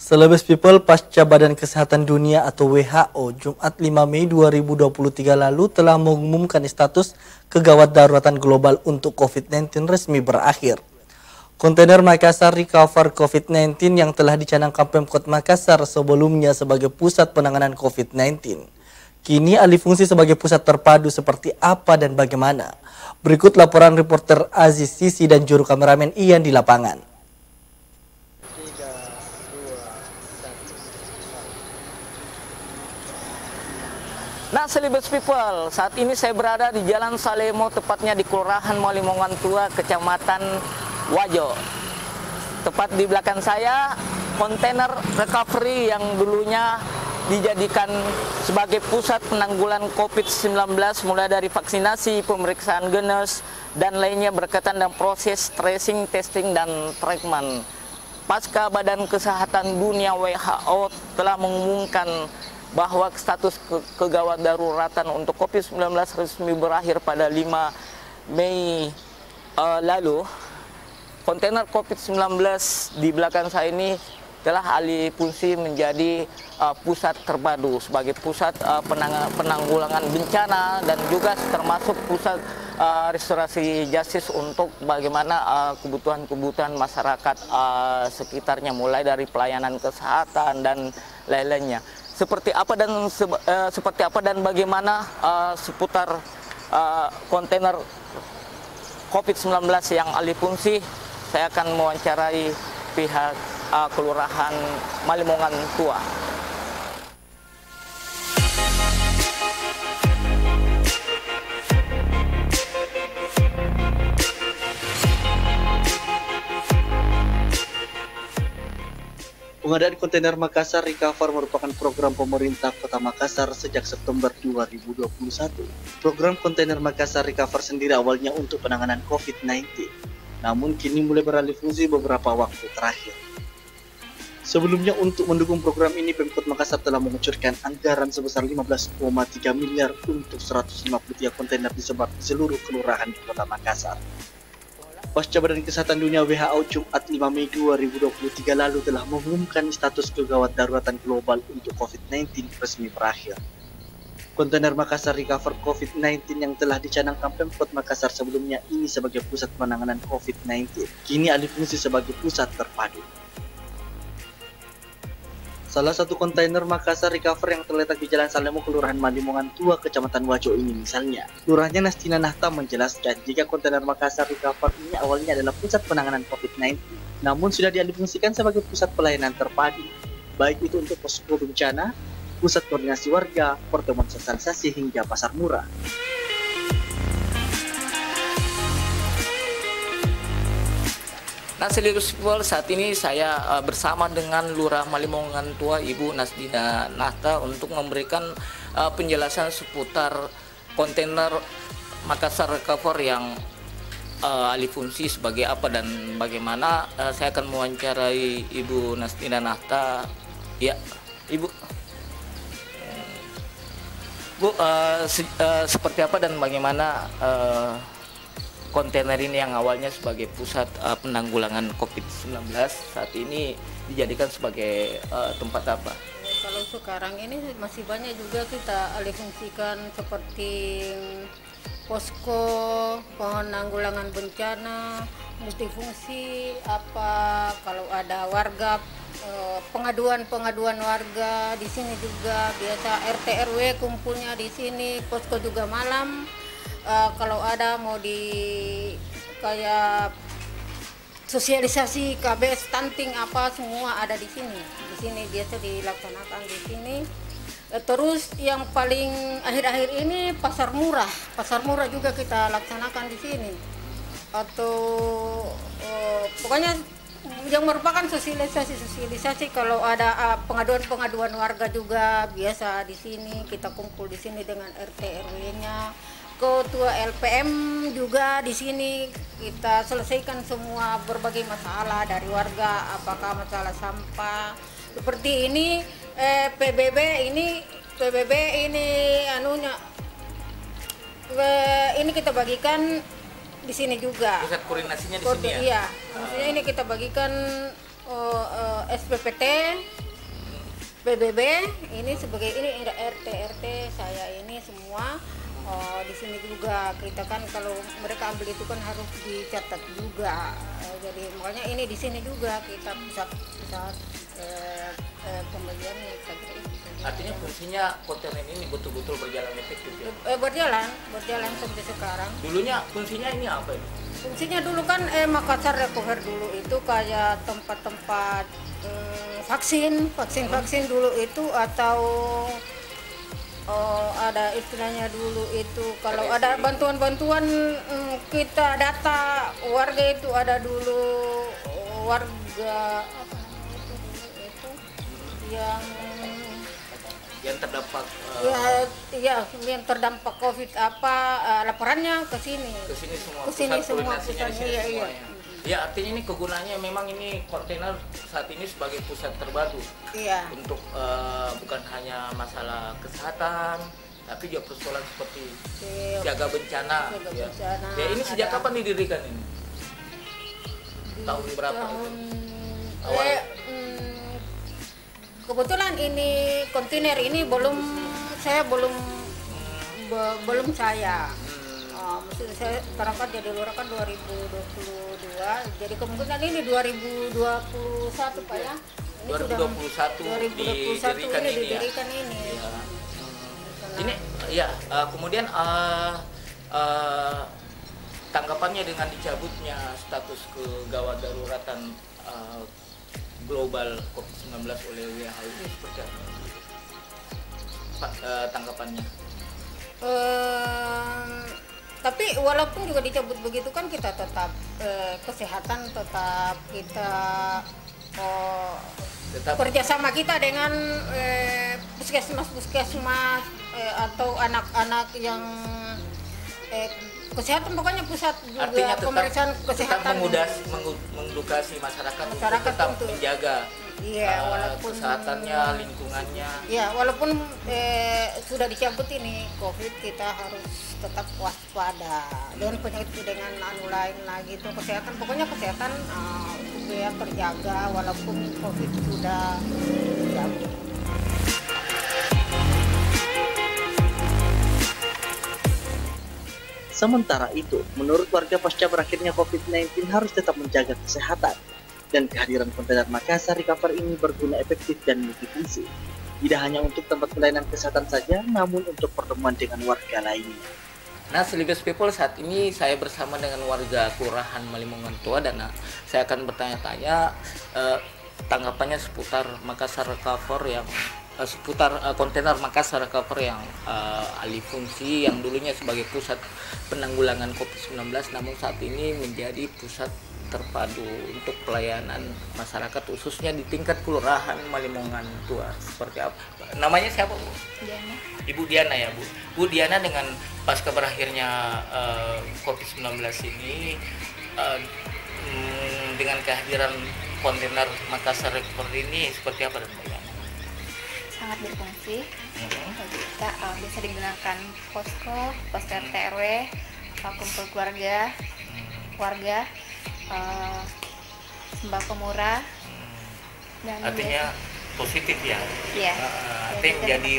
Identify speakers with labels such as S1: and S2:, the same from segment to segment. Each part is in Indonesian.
S1: Celebes People pasca Badan Kesehatan Dunia atau WHO Jumat 5 Mei 2023 lalu telah mengumumkan status kegawat daruratan global untuk COVID-19 resmi berakhir. Kontainer Makassar Recover COVID-19 yang telah dicanangkan Pemkot Makassar sebelumnya sebagai pusat penanganan COVID-19. Kini alih fungsi sebagai pusat terpadu seperti apa dan bagaimana? Berikut laporan reporter Aziz Sisi dan juru kameramen Ian di lapangan.
S2: Nah, Celebes People, saat ini saya berada di Jalan Salemo, tepatnya di Kelurahan Malimongan Tua, Kecamatan Wajo. Tepat di belakang saya, kontainer recovery yang dulunya dijadikan sebagai pusat penanggulan COVID-19, mulai dari vaksinasi, pemeriksaan genos, dan lainnya berkaitan dengan proses tracing, testing, dan treatment. Pasca Badan Kesehatan Dunia WHO telah mengumumkan bahwa status kegawat daruratan untuk COVID-19 resmi berakhir pada 5 Mei lalu. Kontainer COVID-19 di belakang saya ini telah alih fungsi menjadi pusat terpadu sebagai pusat penanggulangan bencana dan juga termasuk pusat restorasi justice untuk bagaimana kebutuhan-kebutuhan masyarakat sekitarnya, mulai dari pelayanan kesehatan dan lain-lainnya. Seperti apa dan bagaimana seputar kontainer COVID-19 yang alih fungsi, saya akan mewawancarai pihak Kelurahan Malimongan Tua.
S1: Pengadaan kontainer Makassar Recover merupakan program pemerintah Kota Makassar sejak September 2021. Program kontainer Makassar Recover sendiri awalnya untuk penanganan COVID-19, namun kini mulai beralih fungsi beberapa waktu terakhir. Sebelumnya untuk mendukung program ini, Pemkot Makassar telah mengucurkan anggaran sebesar 15,3 miliar untuk 153 kontainer disebar di seluruh kelurahan di Kota Makassar. Pasca Badan Kesehatan Dunia WHO Jumat 5 Mei 2023 lalu telah mengumumkan status kegawat daruratan global untuk COVID-19 resmi berakhir. Kontainer Makassar Recover COVID-19 yang telah dicanangkan Pemkot Makassar sebelumnya ini sebagai pusat penanganan COVID-19, kini alih fungsi sebagai pusat terpadu. Salah satu kontainer Makassar Recover yang terletak di Jalan Salemo, Kelurahan Malimongan Tua, Kecamatan Wajo ini misalnya. Lurahnya Nastina Nahta menjelaskan jika kontainer Makassar Recover ini awalnya adalah pusat penanganan COVID-19, namun sudah dialihfungsikan sebagai pusat pelayanan terpadu, baik itu untuk posko bencana, pusat koordinasi warga, pertemuan sosialisasi hingga pasar murah.
S2: Nah, Celebes People, saat ini saya bersama dengan Lurah Malimongan Tua, Ibu Nastina Nahta, untuk memberikan penjelasan seputar kontainer Makassar Recover yang alih fungsi sebagai apa dan bagaimana. Saya akan mewawancarai Ibu Nastina Nahta. Ya, Ibu. Bu, seperti apa dan bagaimana kontainer ini yang awalnya sebagai pusat penanggulangan COVID-19 saat ini dijadikan sebagai tempat apa?
S3: Kalau sekarang ini masih banyak juga kita alih fungsikan seperti posko penanggulangan bencana, multifungsi, apa kalau ada warga pengaduan warga di sini juga biasa RT RW kumpulnya di sini, posko juga malam. Kalau ada mau di kayak sosialisasi KB stunting apa semua ada di sini. Di sini biasa dilaksanakan di sini. Terus yang paling akhir-akhir ini pasar murah juga kita laksanakan di sini. Atau pokoknya yang merupakan sosialisasi kalau ada pengaduan warga juga biasa di sini kita kumpul di sini dengan RT RW-nya. Ketua LPM juga di sini kita selesaikan semua berbagai masalah dari warga, apakah masalah sampah seperti ini PBB ini anunya ini kita bagikan di sini juga.
S2: Pusat koordinasinya di sini ya?
S3: Iya, maksudnya ini kita bagikan SPPT, PBB, ini sebagai ini RT saya ini semua di sini juga kita kan kalau mereka ambil itu kan harus dicatat juga. Jadi makanya ini di sini juga kita pusat pembeliannya.
S2: Artinya fungsinya kontainer ini betul-betul berjalan efektif ya?
S3: Berjalan sampai sekarang.
S2: Dulunya fungsinya ini apa ini?
S3: Fungsinya dulu kan Makassar Recover dulu itu kayak tempat-tempat vaksin dulu itu atau ada istilahnya dulu itu kalau ada bantuan-bantuan kita data warga itu ada dulu warga apa namanya itu
S2: yang terdampak
S3: yang terdampak COVID apa laporannya ke sini semua pusatnya iya.
S2: Ya artinya ini kegunaannya memang ini kontainer saat ini sebagai pusat terpadu untuk bukan hanya masalah kesehatan tapi juga persoalan seperti siaga bencana. Ya ini sejak kapan didirikan ini? Tahun berapa? Awal.
S3: Kebetulan ini kontainer ini saya belum saya. Maksudnya saya berangkat jadi lurah kan 2022, jadi kemungkinan ini 2021 Pak ya. Ini
S2: 2021 didirikan ini. Ya. Ini ya kemudian tanggapannya dengan dicabutnya status kegawat daruratan global COVID-19 oleh WHO ini seperti apa? Pak, tanggapannya?
S3: Tapi walaupun juga dicabut begitu kan kita tetap kesehatan tetap kita kerjasama kita dengan puskesmas atau anak-anak yang kesehatan pokoknya pusat juga.
S2: Artinya
S3: pemeriksaan kesehatan
S2: mengedukasi masyarakat untuk tetap menjaga walaupun kesehatannya, lingkungannya.
S3: Ya, walaupun sudah dicabut ini COVID, kita harus tetap waspada dengan penyakit itu dengan lain lagi itu kesehatan. Pokoknya kesehatan supaya terjaga walaupun COVID sudah dicabut.
S1: Sementara itu, menurut warga pasca berakhirnya COVID-19 harus tetap menjaga kesehatan dan kehadiran kontainer Makassar Recover ini berguna efektif dan multifungsi. Tidak hanya untuk tempat pelayanan kesehatan saja, namun untuk pertemuan dengan warga lainnya.
S2: Nah, Celebes People, saat ini saya bersama dengan warga Kelurahan Malimongan Tua dan saya akan bertanya-tanya tanggapannya seputar Makassar Recover yang seputar kontainer Makassar Recover yang alih fungsi yang dulunya sebagai pusat penanggulangan COVID-19 namun saat ini menjadi pusat terpadu untuk pelayanan masyarakat khususnya di tingkat Kelurahan Malimongan Tua. Seperti apa? Namanya siapa, Bu?
S4: Diana.
S2: Ibu Diana ya, Bu. Bu Diana, dengan pasca berakhirnya COVID-19 ini dengan kehadiran kontainer Makassar Recover ini seperti apa dan bagaimana?
S4: Sangat berfungsi. Kita bisa digunakan posko RT RW, kumpul keluarga, sembako murah, dan
S2: artinya positif ya.
S4: Iya.
S2: Artinya menjadi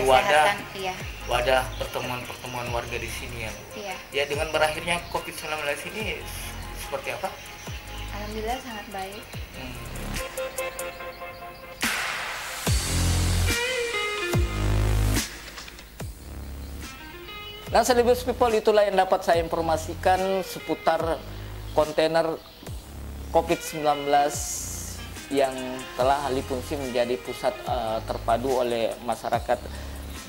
S2: wadah pertemuan warga di sini ya.
S4: Iya.
S2: Ya, dengan berakhirnya COVID-19 ini seperti apa?
S4: Alhamdulillah sangat baik.
S2: Nah, Celebes People, itulah yang dapat saya informasikan seputar kontainer COVID-19 yang telah alih fungsi menjadi pusat terpadu oleh masyarakat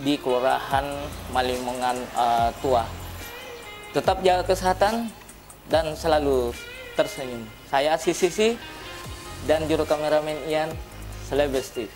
S2: di Kelurahan Malimongan Tua. Tetap jaga kesehatan dan selalu tersenyum. Saya Sisi dan juru kameramen Ian, Celebes TV.